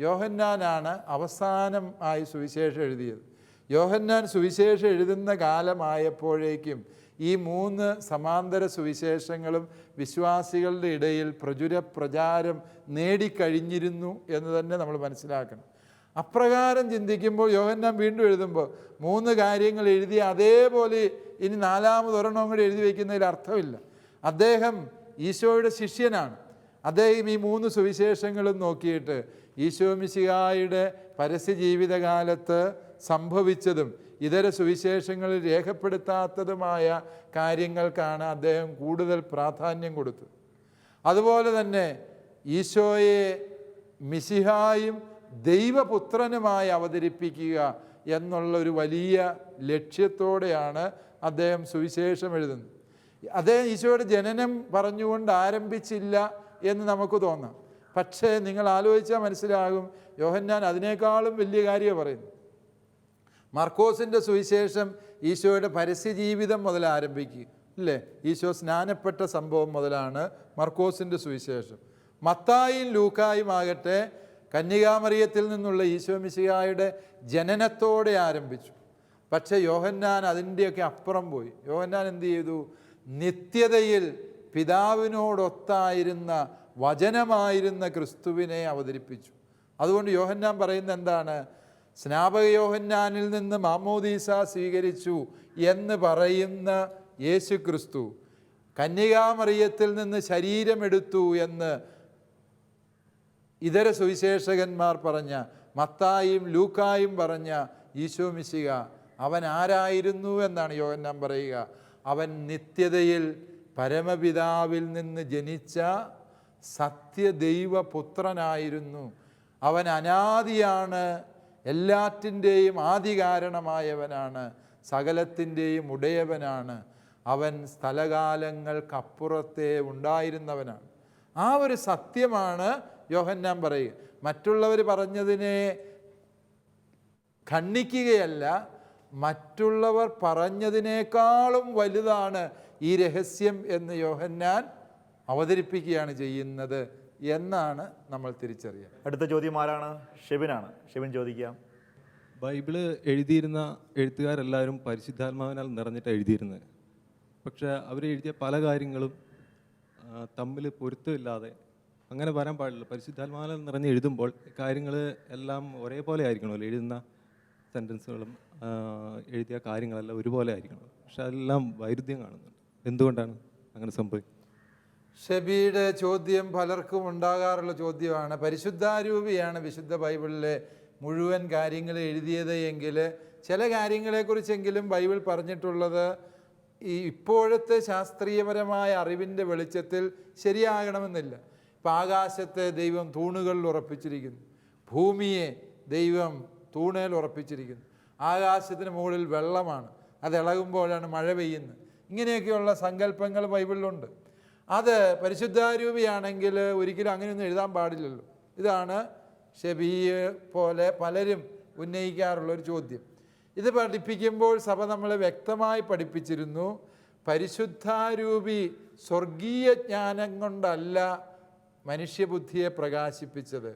യോഹന്നാനാണ് അവസാനം ആയി സുവിശേഷം എഴുതിയത്. യോഹന്നാൻ സുവിശേഷം എഴുതുന്ന കാലമായപ്പോഴേക്കും ഈ 3 സമാന്തര സുവിശേഷങ്ങളും വിശ്വാസികളുടെ ഇടയിൽ പ്രചാരം നേടിക്കഴിഞ്ഞിരുന്നു എന്ന് തന്നെ നമ്മൾ മനസ്സിലാക്കണം. അപ്രകാരം ചിന്തിക്കുമ്പോൾ യോഹന്നാൻ വീണ്ടും എഴുതുമ്പോൾ 3 കാര്യങ്ങൾ എഴുതി അതേപോലെ ഇനി 4ാമതൊരെണ്ണം കൂടി എഴുതി വയ്ക്കുന്നതിൽ അർത്ഥമില്ല. അദ്ദേഹം ഈശോയുടെ ശിഷ്യനാണ്. അദ്ദേഹം ഈ 3 സുവിശേഷങ്ങളും നോക്കിയിട്ട് ഈശോ മിശിഹായുടെ പരസ്യ ജീവിതകാലത്ത് സംഭവിച്ചതും ഇതര സുവിശേഷങ്ങളിൽ രേഖപ്പെടുത്താത്തതുമായ കാര്യങ്ങൾക്കാണ് അദ്ദേഹം കൂടുതൽ പ്രാധാന്യം കൊടുത്തത്. അതുപോലെ തന്നെ ഈശോയെ മിശിഹായും ദൈവപുത്രനുമായി അവതരിപ്പിക്കുക എന്നുള്ളൊരു വലിയ ലക്ഷ്യത്തോടെയാണ് അദ്ദേഹം സുവിശേഷം എഴുതുന്നത്. അദ്ദേഹം ഈശോയുടെ ജനനം പറഞ്ഞുകൊണ്ട് ആരംഭിച്ചില്ല എന്ന് നമുക്ക് തോന്നാം. പക്ഷേ നിങ്ങൾ ആലോചിച്ചാൽ മനസ്സിലാകും യോഹന്നാൻ അതിനേക്കാളും വലിയ കാര്യമാണ് പറയുന്നത്. മർക്കോസിൻ്റെ സുവിശേഷം ഈശോയുടെ പരസ്യ ജീവിതം മുതൽ ആരംഭിക്കുക അല്ലേ? ഈശോ സ്നാനപ്പെട്ട സംഭവം മുതലാണ് മർക്കോസിൻ്റെ സുവിശേഷം. മത്തായിയും ലൂക്കായും ആകട്ടെ കന്യകാമറിയത്തിൽ നിന്നുള്ള ഈശോ മിശിഹായുടെ ജനനത്തോടെ ആരംഭിച്ചു. പക്ഷേ യോഹന്നാൻ അതിൻ്റെയൊക്കെ അപ്പുറം പോയി. യോഹന്നാൻ എന്ത് ചെയ്തു? നിത്യതയിൽ പിതാവിനോടൊത്തായിരുന്ന വചനമായിരുന്ന ക്രിസ്തുവിനെ അവതരിപ്പിച്ചു. അതുകൊണ്ട് യോഹന്നാൻ പറയുന്നത് എന്താണ്? സ്നാപക യോഹന്നാനിൽ നിന്ന് മാമോദീസ സ്വീകരിച്ചു എന്ന് പറയുന്ന യേശു ക്രിസ്തു കന്യകാമറിയത്തിൽ നിന്ന് ശരീരമെടുത്തു എന്ന് ഇതര സുവിശേഷകന്മാർ പറഞ്ഞ, മത്തായും ലൂക്കായും പറഞ്ഞ ഈശോ മിശിഹ അവൻ ആരായിരുന്നു എന്നാണ് യോഹന്നാൻ പറയുക. അവൻ നിത്യതയിൽ പരമപിതാവിൽ നിന്ന് ജനിച്ച സത്യദൈവപുത്രനായിരുന്നു. അവൻ അനാദിയാണ്, എല്ലാറ്റിൻ്റെയും ആദികാരണമായവനാണ്, സകലത്തിൻ്റെയും ഉടയവനാണ്. അവൻ സ്ഥലകാലങ്ങൾക്കപ്പുറത്തെ ഉണ്ടായിരുന്നവനാണ്. ആ ഒരു സത്യമാണ് യോഹന്നാൻ പറയുക. മറ്റുള്ളവർ പറഞ്ഞതിനെ ഖണ്ഡിക്കുകയല്ല, മറ്റുള്ളവർ പറഞ്ഞതിനേക്കാളും വലുതാണ് ഈ രഹസ്യം എന്ന് യോഹന്നാൻ അവതരിപ്പിക്കുകയാണ് ചെയ്യുന്നത് എന്നാണ് നമ്മൾ തിരിച്ചറിയുക. അടുത്ത ചോദ്യം ആരാണ്? ഷെബിനാണ്. ഷെബിൻ ചോദിക്കാം. ബൈബിള് എഴുതിയിരുന്ന എഴുത്തുകാരെല്ലാവരും പരിശുദ്ധാത്മാവിനാൽ നിറഞ്ഞിട്ടാണ് എഴുതിയിരുന്നത്. പക്ഷേ അവരെഴുതിയ പല കാര്യങ്ങളും തമ്മിൽ പൊരുത്തമില്ലാതെ അങ്ങനെ വരാൻ പാടില്ല. പരിശുദ്ധാത്മാവിനാൽ നിറഞ്ഞ് എഴുതുമ്പോൾ കാര്യങ്ങൾ എല്ലാം ഒരേപോലെ ആയിരിക്കണമല്ലോ. എഴുതുന്ന സെൻറ്റൻസുകളും എഴുതിയ കാര്യങ്ങളെല്ലാം ഒരുപോലെ ആയിരിക്കണം. പക്ഷെ അതെല്ലാം വൈരുദ്ധ്യം കാണുന്നുണ്ട്. എന്തുകൊണ്ടാണ് അങ്ങനെ സംഭവിക്കുന്നത്? ഷെബിയുടെ ചോദ്യം പലർക്കും ഉണ്ടാകാറുള്ള ചോദ്യമാണ്. പരിശുദ്ധാരൂപിയാണ് വിശുദ്ധ ബൈബിളിലെ മുഴുവൻ കാര്യങ്ങൾ എഴുതിയത് എങ്കിൽ ചില കാര്യങ്ങളെക്കുറിച്ചെങ്കിലും ബൈബിൾ പറഞ്ഞിട്ടുള്ളത് ഈ ഇപ്പോഴത്തെ ശാസ്ത്രീയപരമായ അറിവിൻ്റെ വെളിച്ചത്തിൽ ശരിയാകണമെന്നില്ല. ഇപ്പം ആകാശത്തെ ദൈവം തൂണുകളിൽ ഉറപ്പിച്ചിരിക്കുന്നു, ഭൂമിയെ ദൈവം തൂണേൽ ഉറപ്പിച്ചിരിക്കുന്നു, ആകാശത്തിന് മുകളിൽ വെള്ളമാണ്, അത് ഇളകുമ്പോഴാണ് മഴ പെയ്യുന്നത്. ഇങ്ങനെയൊക്കെയുള്ള സങ്കല്പങ്ങൾ ബൈബിളിലുണ്ട്. അത് പരിശുദ്ധാരൂപിയാണെങ്കിൽ ഒരിക്കലും അങ്ങനെയൊന്നും എഴുതാൻ പാടില്ലല്ലോ. ഇതാണ് ഷെബിയെ പോലെ പലരും ഉന്നയിക്കാറുള്ളൊരു ചോദ്യം. ഇത് പഠിപ്പിക്കുമ്പോൾ സഭ നമ്മളെ വ്യക്തമായി പഠിപ്പിച്ചിരുന്നു, പരിശുദ്ധാരൂപി സ്വർഗീയ ജ്ഞാനം കൊണ്ടല്ല മനുഷ്യബുദ്ധിയെ പ്രകാശിപ്പിച്ചത്.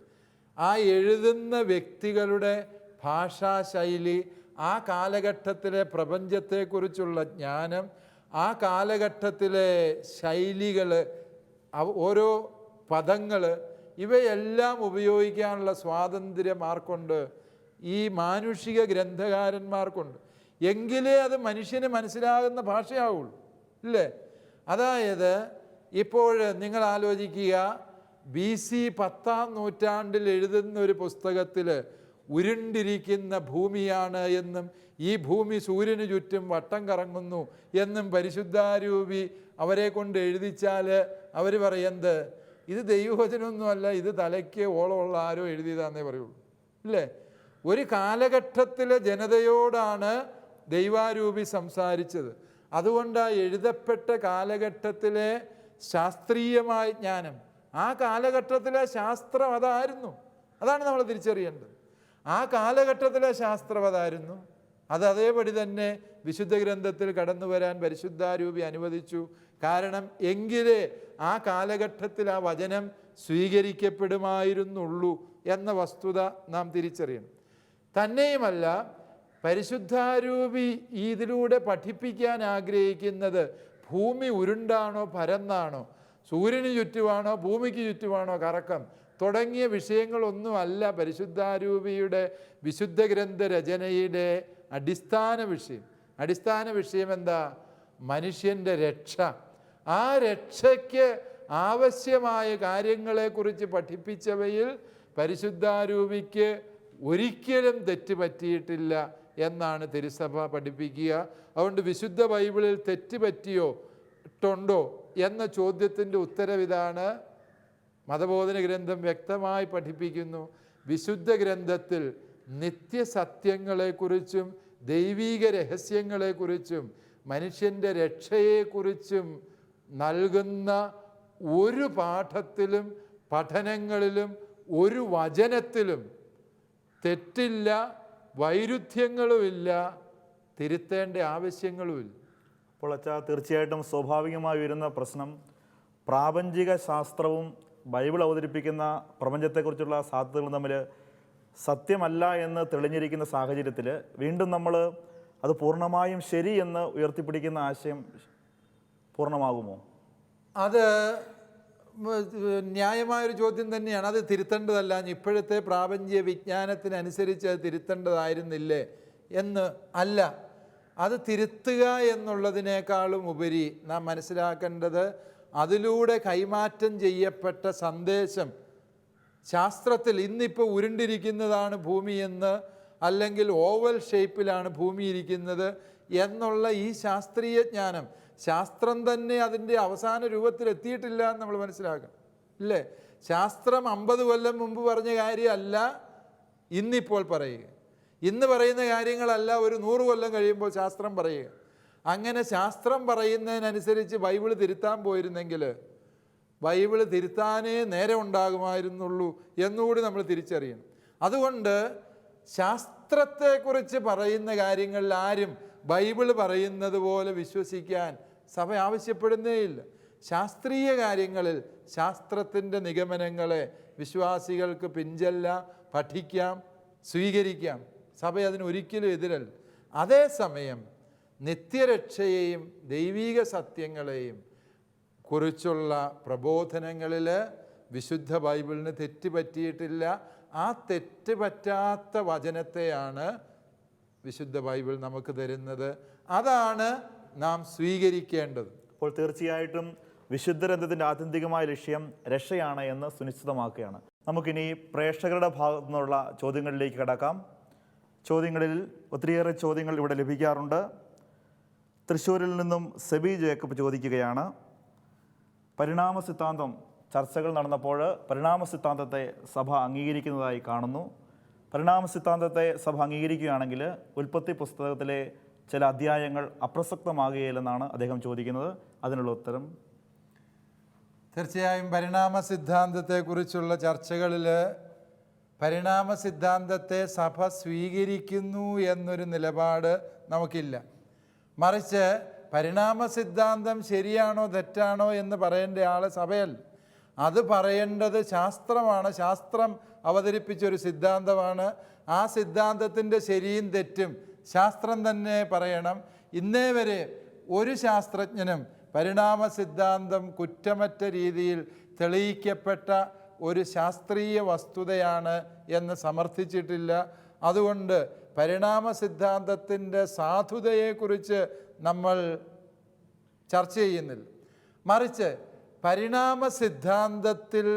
ആ എഴുതുന്ന വ്യക്തികളുടെ ഭാഷാശൈലി, ആ കാലഘട്ടത്തിലെ പ്രപഞ്ചത്തെക്കുറിച്ചുള്ള ജ്ഞാനം, ആ കാലഘട്ടത്തിലെ ശൈലികൾ, ഓരോ പദങ്ങൾ, ഇവയെല്ലാം ഉപയോഗിക്കാനുള്ള സ്വാതന്ത്ര്യം ആർക്കുണ്ട്? ഈ മാനുഷിക ഗ്രന്ഥകാരന്മാർക്കുണ്ട്. എങ്കിലേ അത് മനുഷ്യന് മനസ്സിലാകുന്ന ഭാഷയാവുള്ളൂ, ഇല്ലേ? അതായത് ഇപ്പോൾ നിങ്ങൾ ആലോചിക്കുക, BC 10-ാം നൂറ്റാണ്ടിൽ എഴുതുന്ന ഒരു പുസ്തകത്തിൽ ഉരുണ്ടിരിക്കുന്ന ഭൂമിയാണ് എന്നും ഈ ഭൂമി സൂര്യന് ചുറ്റും വട്ടം കറങ്ങുന്നു എന്നും പരിശുദ്ധാരൂപി അവരെ കൊണ്ട് എഴുതിച്ചാൽ അവർ പറയുന്നത് ഇത് ദൈവവചനമൊന്നുമല്ല, ഇത് തലയ്ക്ക് ഓളമുള്ള ആരോ എഴുതിയതാന്നേ പറയുള്ളൂ, ഇല്ലേ? ഒരു കാലഘട്ടത്തിലെ ജനതയോടാണ് ദൈവാരൂപി സംസാരിച്ചത്. അതുകൊണ്ട് ആ എഴുതപ്പെട്ട കാലഘട്ടത്തിലെ ശാസ്ത്രീയമായ ജ്ഞാനം, ആ കാലഘട്ടത്തിലെ ശാസ്ത്രം അതായിരുന്നു. അതാണ് നമ്മൾ തിരിച്ചറിയേണ്ടത്. ആ കാലഘട്ടത്തിലെ ശാസ്ത്രം അതായിരുന്നു. അത് അതേപടി തന്നെ വിശുദ്ധ ഗ്രന്ഥത്തിൽ കടന്നു വരാൻ പരിശുദ്ധാരൂപി അനുവദിച്ചു. കാരണം എങ്കിലേ ആ കാലഘട്ടത്തിൽ ആ വചനം സ്വീകരിക്കപ്പെടുമായിരുന്നുള്ളൂ എന്ന വസ്തുത നാം തിരിച്ചറിയണം. തന്നെയുമല്ല, പരിശുദ്ധാരൂപി ഇതിലൂടെ പഠിപ്പിക്കാൻ ആഗ്രഹിക്കുന്നത് ഭൂമി ഉരുണ്ടാണോ പരന്നാണോ, സൂര്യന് ചുറ്റുമാണോ ഭൂമിക്ക് ചുറ്റുമാണോ കറക്കം തുടങ്ങിയ വിഷയങ്ങളൊന്നുമല്ല പരിശുദ്ധാരൂപിയുടെ വിശുദ്ധ ഗ്രന്ഥ രചനയുടെ അടിസ്ഥാന വിഷയം. അടിസ്ഥാന വിഷയം എന്താ? മനുഷ്യൻ്റെ രക്ഷ. ആ രക്ഷയ്ക്ക് ആവശ്യമായ കാര്യങ്ങളെക്കുറിച്ച് പഠിപ്പിച്ചവയിൽ പരിശുദ്ധാരൂപിക്ക് ഒരിക്കലും തെറ്റ് പറ്റിയിട്ടില്ല എന്നാണ് തിരുസഭ പഠിപ്പിക്കുക. അതുകൊണ്ട് വിശുദ്ധ ബൈബിളിൽ തെറ്റ് പറ്റിയോ ട്ടുണ്ടോ എന്ന ചോദ്യത്തിൻ്റെ ഉത്തരവിതാണ്. മതബോധന ഗ്രന്ഥം വ്യക്തമായി പഠിപ്പിക്കുന്നു, വിശുദ്ധ ഗ്രന്ഥത്തിൽ നിത്യസത്യങ്ങളെക്കുറിച്ചും ദൈവീക രഹസ്യങ്ങളെക്കുറിച്ചും മനുഷ്യൻ്റെ രക്ഷയെക്കുറിച്ചും നൽകുന്ന ഒരു പാഠത്തിലും പഠനങ്ങളിലും ഒരു വചനത്തിലും തെറ്റില്ല, വൈരുദ്ധ്യങ്ങളുമില്ല, തിരുത്തേണ്ട ആവശ്യങ്ങളുമില്ല. അപ്പോൾ അച്ഛാ, തീർച്ചയായിട്ടും സ്വാഭാവികമായി വരുന്ന പ്രശ്നം പ്രാപഞ്ചിക ശാസ്ത്രവും ബൈബിൾ അവതരിപ്പിക്കുന്ന പ്രപഞ്ചത്തെക്കുറിച്ചുള്ള സാധ്യതകളും തമ്മിൽ സത്യമല്ല എന്ന് തെളിഞ്ഞിരിക്കുന്ന സാഹചര്യത്തിൽ വീണ്ടും നമ്മൾ അത് പൂർണ്ണമായും ശരി എന്ന് ഉയർത്തിപ്പിടിക്കുന്ന ആശയം പൂർണ്ണമാകുമോ? അത് ന്യായമായൊരു ചോദ്യം തന്നെയാണ്. അത് തിരുത്തേണ്ടതല്ല, ഇപ്പോഴത്തെ പ്രാപഞ്ചിക വിജ്ഞാനത്തിനനുസരിച്ച് അത് തിരുത്തേണ്ടതായിരുന്നില്ലേ എന്ന് അല്ല. അത് തിരുത്തുക എന്നുള്ളതിനേക്കാളും ഉപരി നാം മനസ്സിലാക്കേണ്ടത് അതിലൂടെ കൈമാറ്റം ചെയ്യപ്പെട്ട സന്ദേശം. ശാസ്ത്രത്തിൽ ഇന്നിപ്പോൾ ഉരുണ്ടിരിക്കുന്നതാണ് ഭൂമി എന്ന്, അല്ലെങ്കിൽ ഓവൽ ഷേപ്പിലാണ് ഭൂമി ഇരിക്കുന്നത് എന്നുള്ള ഈ ശാസ്ത്രീയ ജ്ഞാനം, ശാസ്ത്രം തന്നെ അതിൻ്റെ അവസാന രൂപത്തിൽ എത്തിയിട്ടില്ല എന്ന് നമ്മൾ മനസ്സിലാക്കണം, ഇല്ലേ? ശാസ്ത്രം 50 കൊല്ലം മുമ്പ് പറഞ്ഞ കാര്യമല്ല ഇന്നിപ്പോൾ പറയുക. ഇന്ന് പറയുന്ന കാര്യങ്ങളല്ല ഒരു 100 കൊല്ലം കഴിയുമ്പോൾ ശാസ്ത്രം പറയുക. അങ്ങനെ ശാസ്ത്രം പറയുന്നതിനനുസരിച്ച് ബൈബിള് തിരുത്താൻ പോയിരുന്നെങ്കിൽ ബൈബിള് തിരുത്താനേ നേരെ ഉണ്ടാകുമായിരുന്നുള്ളൂ എന്നുകൂടി നമ്മൾ തിരിച്ചറിയണം. അതുകൊണ്ട് ശാസ്ത്രത്തെക്കുറിച്ച് പറയുന്ന കാര്യങ്ങളിൽ ആരും ബൈബിള് പറയുന്നത് പോലെ വിശ്വസിക്കാൻ സഭ ആവശ്യപ്പെടുന്നേയില്ല. ശാസ്ത്രീയ കാര്യങ്ങളിൽ ശാസ്ത്രത്തിൻ്റെ നിഗമനങ്ങളെ വിശ്വാസികൾക്ക് പിൻചെല്ലാം, പഠിക്കാം, സ്വീകരിക്കാം. സഭ അതിന് ഒരിക്കലും എതിരല്ല. അതേസമയം നിത്യരക്ഷയെയും ദൈവീക സത്യങ്ങളെയും കുറിച്ചുള്ള പ്രബോധനങ്ങളിൽ വിശുദ്ധ ബൈബിളിന് തെറ്റ് പറ്റിയിട്ടില്ല. ആ തെറ്റ് പറ്റാത്ത വചനത്തെയാണ് വിശുദ്ധ ബൈബിൾ നമുക്ക് തരുന്നത്. അതാണ് നാം സ്വീകരിക്കേണ്ടത്. അപ്പോൾ തീർച്ചയായിട്ടും വിശുദ്ധ ഗ്രന്ഥത്തിൻ്റെ ആത്യന്തികമായ ലക്ഷ്യം രക്ഷയാണ് എന്ന് സുനിശ്ചിതമാക്കുകയാണ്. നമുക്കിനി പ്രേക്ഷകരുടെ ഭാഗത്തു നിന്നുള്ള ചോദ്യങ്ങളിലേക്ക് കടക്കാം. ചോദ്യങ്ങളിൽ ഒത്തിരിയേറെ ചോദ്യങ്ങൾ ഇവിടെ ലഭിക്കാറുണ്ട്. തൃശ്ശൂരിൽ നിന്നും സെബി ജേക്കബ് ചോദിക്കുകയാണ്, പരിണാമ സിദ്ധാന്തം ചർച്ചകൾ നടന്നപ്പോൾ പരിണാമ സിദ്ധാന്തത്തെ സഭ അംഗീകരിക്കുന്നതായി കാണുന്നു. പരിണാമ സിദ്ധാന്തത്തെ സഭ അംഗീകരിക്കുകയാണെങ്കിൽ ഉൽപ്പത്തി പുസ്തകത്തിലെ ചില അധ്യായങ്ങൾ അപ്രസക്തമാകുകയില്ലെന്നാണ് അദ്ദേഹം ചോദിക്കുന്നത്. അതിനുള്ള ഉത്തരം? തീർച്ചയായും പരിണാമ സിദ്ധാന്തത്തെക്കുറിച്ചുള്ള ചർച്ചകളിൽ പരിണാമ സിദ്ധാന്തത്തെ സഭ സ്വീകരിക്കുന്നു എന്നൊരു നിലപാട് നമുക്കില്ല. മറിച്ച് പരിണാമ സിദ്ധാന്തം ശരിയാണോ തെറ്റാണോ എന്ന് പറയേണ്ട ആൾ സഭയല്ല. അത് പറയേണ്ടത് ശാസ്ത്രമാണ്. ശാസ്ത്രം അവതരിപ്പിച്ചൊരു സിദ്ധാന്തമാണ്. ആ സിദ്ധാന്തത്തിൻ്റെ ശരിയും തെറ്റും ശാസ്ത്രം തന്നെ പറയണം. ഇന്നേ വരെ ഒരു ശാസ്ത്രജ്ഞനും പരിണാമ സിദ്ധാന്തം കുറ്റമറ്റ രീതിയിൽ തെളിയിക്കപ്പെട്ട ഒരു ശാസ്ത്രീയ വസ്തുതയാണ് എന്ന് സമർത്ഥിച്ചിട്ടില്ല. അതുകൊണ്ട് പരിണാമ സിദ്ധാന്തത്തിൻ്റെ സാധുതയെക്കുറിച്ച് നമ്മൾ ചർച്ച ചെയ്യുന്നില്ല. മറിച്ച് പരിണാമ സിദ്ധാന്തത്തിൽ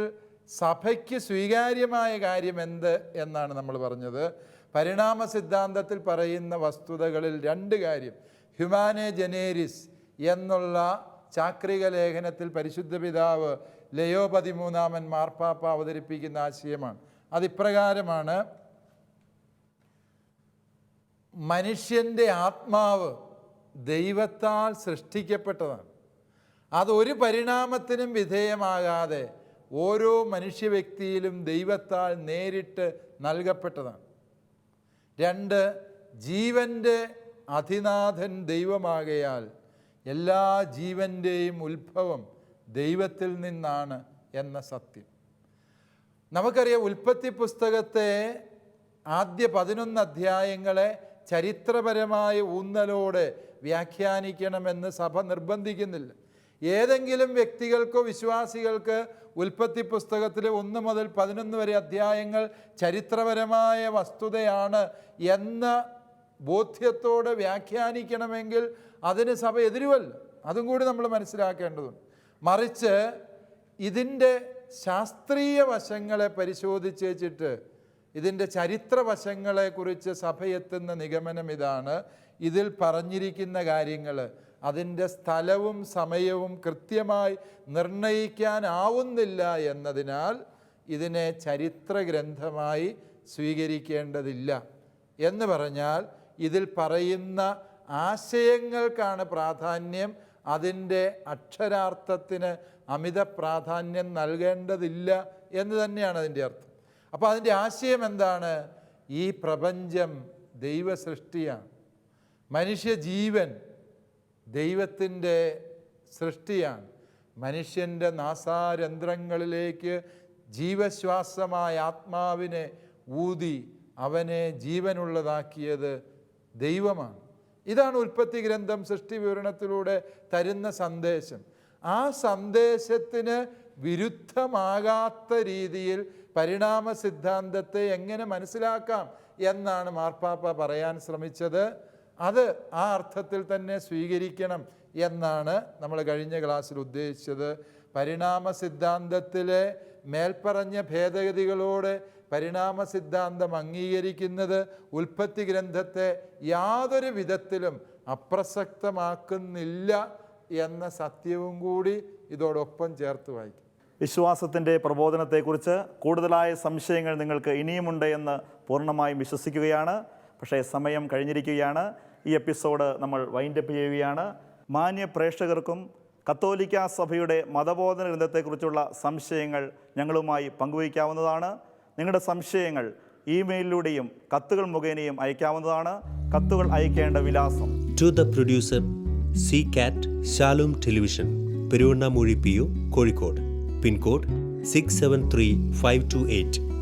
സഭയ്ക്ക് സ്വീകാര്യമായ കാര്യം എന്ത് എന്നാണ് നമ്മൾ പറഞ്ഞത്. പരിണാമ സിദ്ധാന്തത്തിൽ പറയുന്ന വസ്തുതകളിൽ 2 കാര്യം. ഹ്യൂമാനെ ജനേരിസ് എന്നുള്ള ചാക്രിക ലേഖനത്തിൽ പരിശുദ്ധ പിതാവ് ലയോ 13 മാർപ്പാപ്പ അവതരിപ്പിക്കുന്ന ആശയമാണ്. അതിപ്രകാരമാണ്: മനുഷ്യൻ്റെ ആത്മാവ് ദൈവത്താൽ സൃഷ്ടിക്കപ്പെട്ടതാണ്. അതൊരു പരിണാമത്തിനും വിധേയമാകാതെ ഓരോ മനുഷ്യ വ്യക്തിയിലും ദൈവത്താൽ നേരിട്ട് നൽകപ്പെട്ടതാണ്. 2, ജീവൻ്റെ അധിനാഥൻ ദൈവമാകയാൽ എല്ലാ ജീവൻ്റെയും ഉത്ഭവം ദൈവത്തിൽ നിന്നാണ് എന്ന സത്യം. നമുക്കറിയാം, ഉൽപ്പത്തി പുസ്തകത്തെ ആദ്യ 11 അധ്യായങ്ങളെ ചരിത്രപരമായ ഊന്നലോടെ വ്യാഖ്യാനിക്കണമെന്ന് സഭ നിർബന്ധിക്കുന്നില്ല. ഏതെങ്കിലും വ്യക്തികൾക്കോ വിശ്വാസികൾക്ക് ഉൽപ്പത്തി പുസ്തകത്തിലെ 1 മുതൽ 11 വരെ അധ്യായങ്ങൾ ചരിത്രപരമായ വസ്തുതയാണ് എന്ന ബോധ്യത്തോടെ വ്യാഖ്യാനിക്കണമെങ്കിൽ അതിന് സഭ എതിരുവല്ല. അതും കൂടി നമ്മൾ മനസ്സിലാക്കേണ്ടതുണ്ട്. മറിച്ച് ഇതിൻ്റെ ശാസ്ത്രീയ വശങ്ങളെ പരിശോധിച്ച് വെച്ചിട്ട് ഇതിൻ്റെ ചരിത്ര വശങ്ങളെക്കുറിച്ച് സഭ എത്തുന്ന നിഗമനം ഇതാണ്: ഇതിൽ പറഞ്ഞിരിക്കുന്ന കാര്യങ്ങൾ അതിൻ്റെ സ്ഥലവും സമയവും കൃത്യമായി നിർണയിക്കാനാവുന്നില്ല എന്നതിനാൽ ഇതിനെ ചരിത്ര ഗ്രന്ഥമായി സ്വീകരിക്കേണ്ടതില്ല. എന്ന് പറഞ്ഞാൽ ഇതിൽ പറയുന്ന ആശയങ്ങൾക്കാണ് പ്രാധാന്യം, അതിൻ്റെ അക്ഷരാർത്ഥത്തിന് അമിത പ്രാധാന്യം നൽകേണ്ടതില്ല എന്ന് തന്നെയാണ് അതിൻ്റെ അർത്ഥം. അപ്പോൾ അതിൻ്റെ ആശയം എന്താണ്? ഈ പ്രപഞ്ചം ദൈവ സൃഷ്ടിയാണ്. മനുഷ്യജീവൻ ദൈവത്തിൻ്റെ സൃഷ്ടിയാണ്. മനുഷ്യൻ്റെ നാസാരന്ധ്രങ്ങളിലേക്ക് ജീവശ്വാസമായ ആത്മാവിനെ ഊതി അവനെ ജീവനുള്ളതാക്കിയത് ദൈവമാണ്. ഇതാണ് ഉൽപ്പത്തി ഗ്രന്ഥം സൃഷ്ടി വിവരണത്തിലൂടെ തരുന്ന സന്ദേശം. ആ സന്ദേശത്തിന് വിരുദ്ധമാകാത്ത രീതിയിൽ പരിണാമ സിദ്ധാന്തത്തെ എങ്ങനെ മനസ്സിലാക്കാം എന്നാണ് മാർപ്പാപ്പ പറയാൻ ശ്രമിച്ചത്. അത് ആ അർത്ഥത്തിൽ തന്നെ സ്വീകരിക്കണം എന്നാണ് നമ്മൾ കഴിഞ്ഞ ക്ലാസ്സിൽ ഉദ്ദേശിച്ചത്. പരിണാമ സിദ്ധാന്തത്തിലെ മേൽപ്പറഞ്ഞ ഭേദഗതികളോട് പരിണാമ സിദ്ധാന്തം അംഗീകരിക്കുന്നത് ഉൽപ്പത്തി ഗ്രന്ഥത്തെ യാതൊരു വിധത്തിലും അപ്രസക്തമാക്കുന്നില്ല എന്ന സത്യവും കൂടി ഇതോടൊപ്പം ചേർത്ത് വായിക്കും. വിശ്വാസത്തിൻ്റെ പ്രബോധനത്തെക്കുറിച്ച് കൂടുതലായ സംശയങ്ങൾ നിങ്ങൾക്ക് ഇനിയുമുണ്ട് എന്ന് പൂർണ്ണമായും വിശ്വസിക്കുകയാണ്. പക്ഷേ സമയം കഴിഞ്ഞിരിക്കുകയാണ്. ഈ എപ്പിസോഡ് നമ്മൾ വൈൻഡപ്പ് ചെയ്യുകയാണ്. മാന്യ പ്രേക്ഷകർക്കും കത്തോലിക്ക സഭയുടെ മതബോധന ഗ്രന്ഥത്തെക്കുറിച്ചുള്ള സംശയങ്ങൾ ഞങ്ങളുമായി പങ്കുവയ്ക്കാവുന്നതാണ്. നിങ്ങളുടെ സംശയങ്ങൾ ഇമെയിലിലൂടെയും കത്തുകൾ മുഖേനയും അയക്കാവുന്നതാണ്. കത്തുകൾ അയക്കേണ്ട വിലാസം: To the producer, CCAT Shalom Television, Peruvannamuzhi PO, Kozhikode. Pincode 673528.